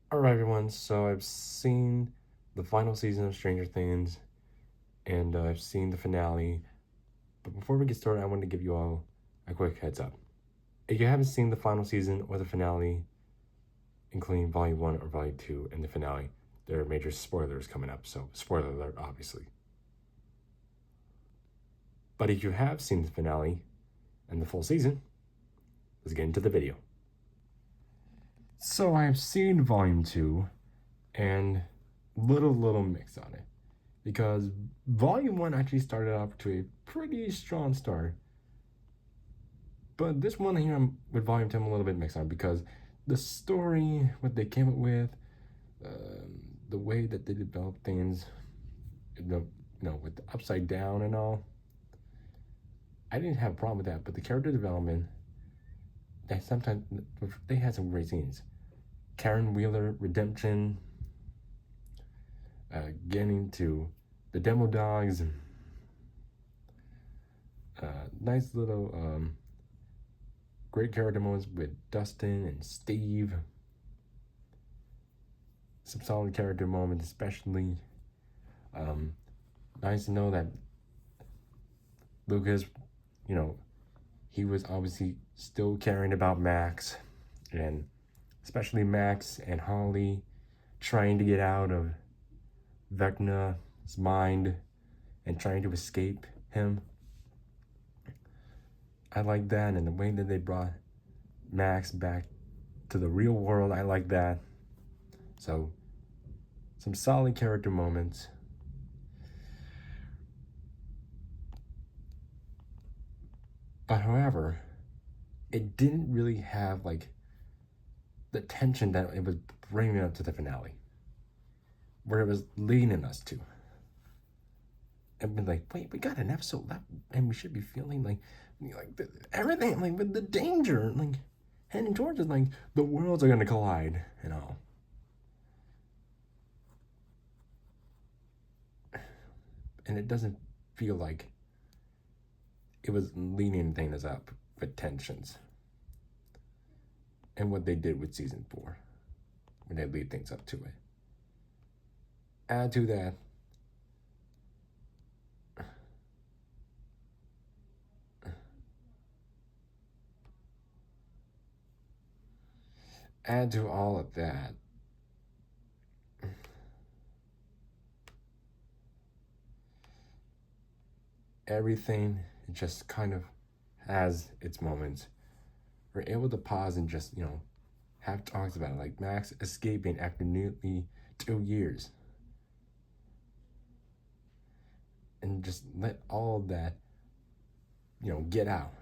Alright, everyone, so I've seen the final season of Stranger Things, and I've seen the finale. But before we get started, I want to give you all a quick heads up. If you haven't seen the final season or the finale, including Volume 1 or Volume 2 and the finale, there are major spoilers coming up, so spoiler alert, obviously. But if you have seen the finale and the full season, let's get into the video. So I've seen Volume 2, and little mix on it. Because Volume 1 actually started off to a pretty strong start. But this one here with Volume 2 I'm a little bit mixed on because the story, what they came up with, the way that they developed things, with the upside down and all, I didn't have a problem with that. But the character development, that sometimes they had some great scenes. Karen Wheeler redemption, getting to the demo dogs, nice little great character moments with Dustin and Steve. Some solid character moments, especially. Nice to know that Lucas, he was obviously still caring about Max, and especially Max and Holly trying to get out of Vecna's mind and trying to escape him. I like that, and the way that they brought Max back to the real world, I like that. So, some solid character moments. But however, it didn't really have like the tension that it was bringing up to the finale, where it was leading us to. And been like, wait, we got an episode left, and we should be feeling like everything, like with the danger, like heading towards it, like the worlds are gonna collide and all. And it doesn't feel like it was leading things up with tensions. And what they did with season 4, when they lead things up to it. Add to that, add to all of that, everything just kind of has its moments. We're able to pause and just, have talks about it. Like Max escaping after nearly 2 years. And just let all of that, get out.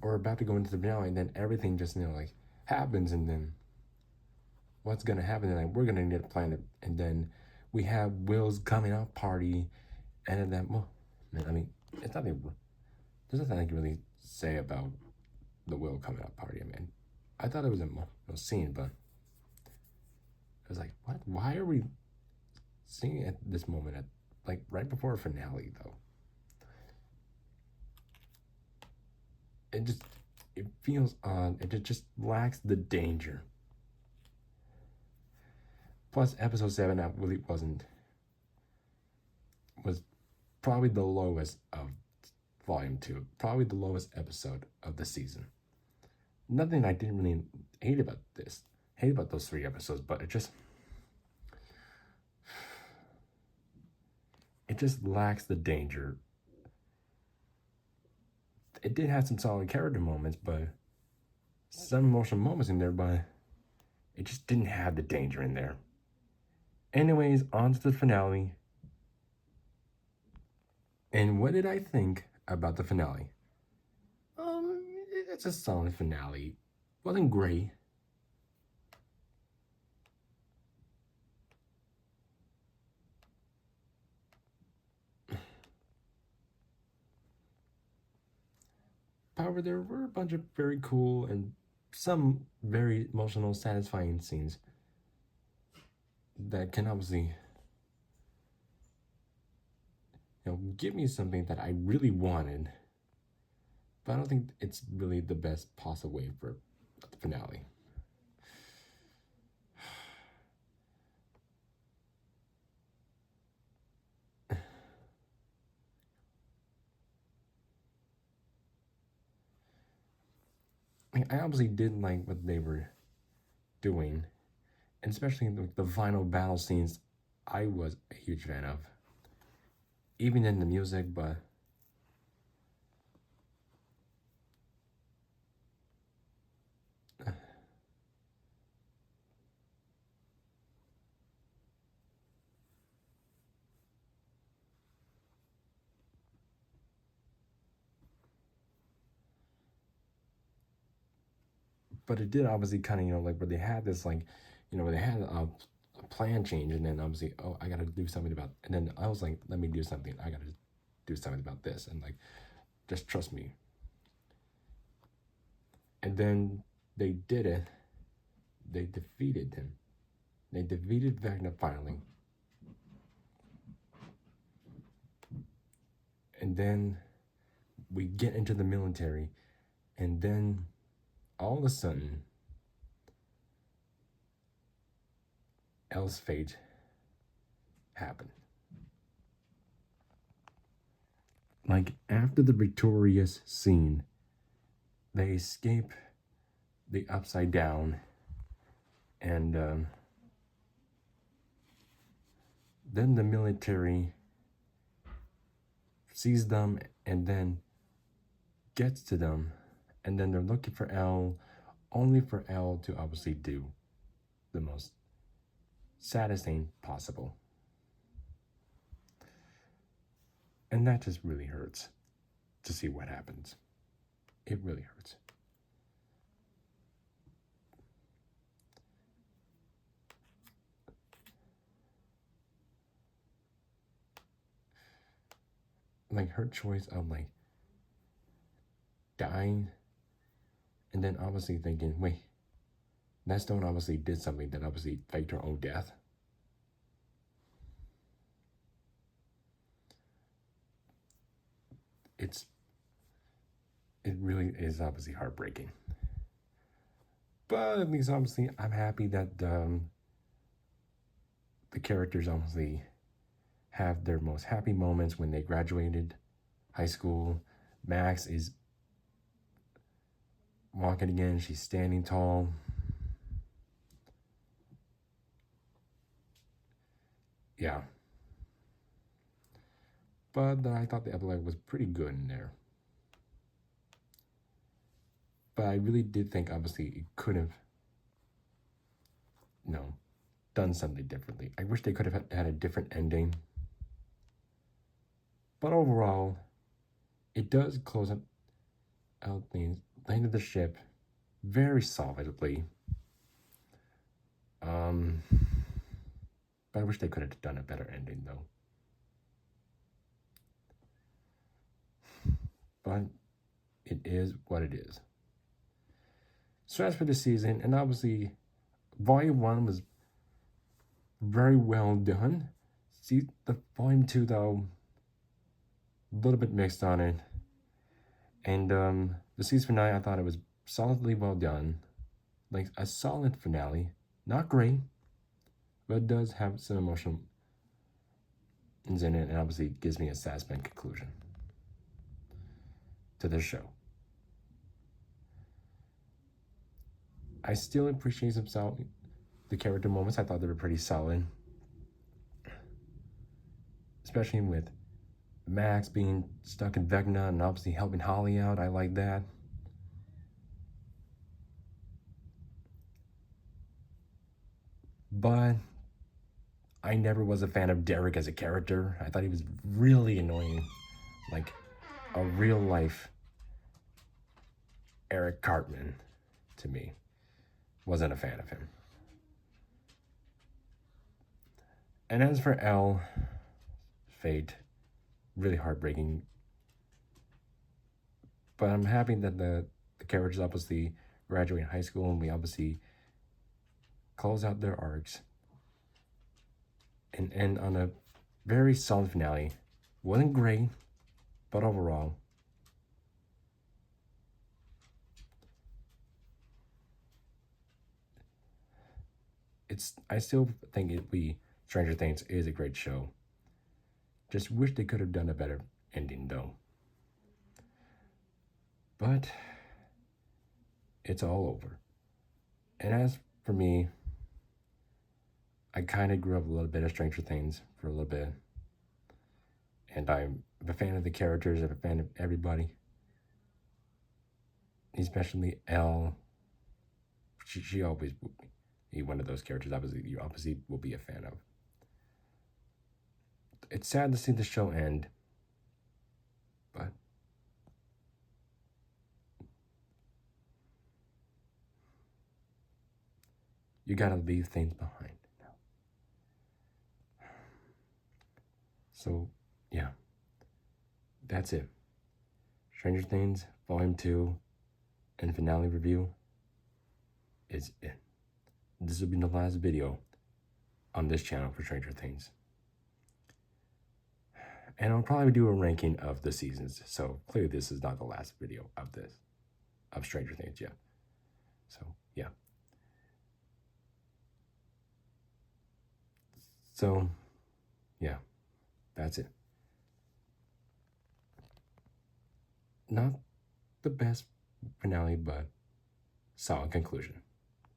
Or about to go into the finale, and then everything just, happens, and then what's gonna happen? And like, we're gonna need to plan it. And then we have Will's coming out party, and then, well, I mean, it's nothing, there's nothing I can really say about the Will coming out party. I mean, I thought it was a scene, but I was like, what? Why are we seeing at this moment, at like right before a finale, though? It feels odd. It just lacks the danger. Plus, episode 7 that really was probably the lowest of volume 2, probably the lowest episode of the season. Nothing I didn't really hate about those 3 episodes, but it just lacks the danger. It did have some solid character moments, but some emotional moments in there, but it just didn't have the danger in there. Anyways, on to the finale. And what did I think about the finale? It's a solid finale. Wasn't great. However, there were a bunch of very cool and some very emotional, satisfying scenes that can obviously, give me something that I really wanted. But I don't think it's really the best possible way for the finale. like I obviously did like what they were doing, and especially like the final battle scenes. I was a huge fan of, even in the music, but it did obviously kind of like where they had this like, where they had a plan change, and then obviously, oh, I got to do something about, and then I was like, let me do something. I got to do something about this, and like, just trust me. And then they did it. They defeated him. They defeated Vecna finally. And then we get into the military, and then all of a sudden, El's fate happened. Like after the victorious scene, they escape the Upside Down, and then the military sees them and then gets to them, and then they're looking for El, only for El to obviously do the most saddest thing possible. And that just really hurts to see what happens. It really hurts. Like her choice of like dying, and then obviously thinking, wait, that stone obviously did something that obviously faked her own death. It really is obviously heartbreaking. But at least obviously I'm happy that the characters obviously have their most happy moments when they graduated high school. Max is walking again, she's standing tall. Yeah. But I thought the epilogue was pretty good in there. But I really did think obviously it could have, done something differently. I wish they could have had a different ending. But overall, it does close out things, landed the ship very solidly. But I wish they could have done a better ending though. But it is what it is. So as for the season, and obviously Volume 1 was very well done. See, the Volume 2 though, a little bit mixed on it. And the season finale, I thought it was solidly well done. Like a solid finale. Not great, but it does have some emotional in it, and obviously gives me a satisfying conclusion to this show. I still appreciate the character moments. I thought they were pretty solid, especially with Max being stuck in Vecna and obviously helping Holly out. I like that. But I never was a fan of Derek as a character. I thought he was really annoying. Like a real life Eric Cartman to me. Wasn't a fan of him. And as for El, fate, really heartbreaking. But I'm happy that the characters obviously graduate high school, and we obviously close out their arcs and end on a very solid finale. Wasn't great, but overall, I still think Stranger Things is a great show. Just wish they could have done a better ending though. But it's all over. And as for me, I kind of grew up a little bit of Stranger Things for a little bit. And I'm a fan of the characters, I'm a fan of everybody, especially Elle. She always will be one of those characters obviously you obviously will be a fan of. It's sad to see the show end, but you gotta leave things behind now. So, yeah, that's it. Stranger Things Volume 2 and finale review is it. This will be the last video on this channel for Stranger Things. And I'll probably do a ranking of the seasons, so clearly this is not the last video of Stranger Things yet. So, yeah. So, yeah, that's it. Not the best finale, but solid conclusion.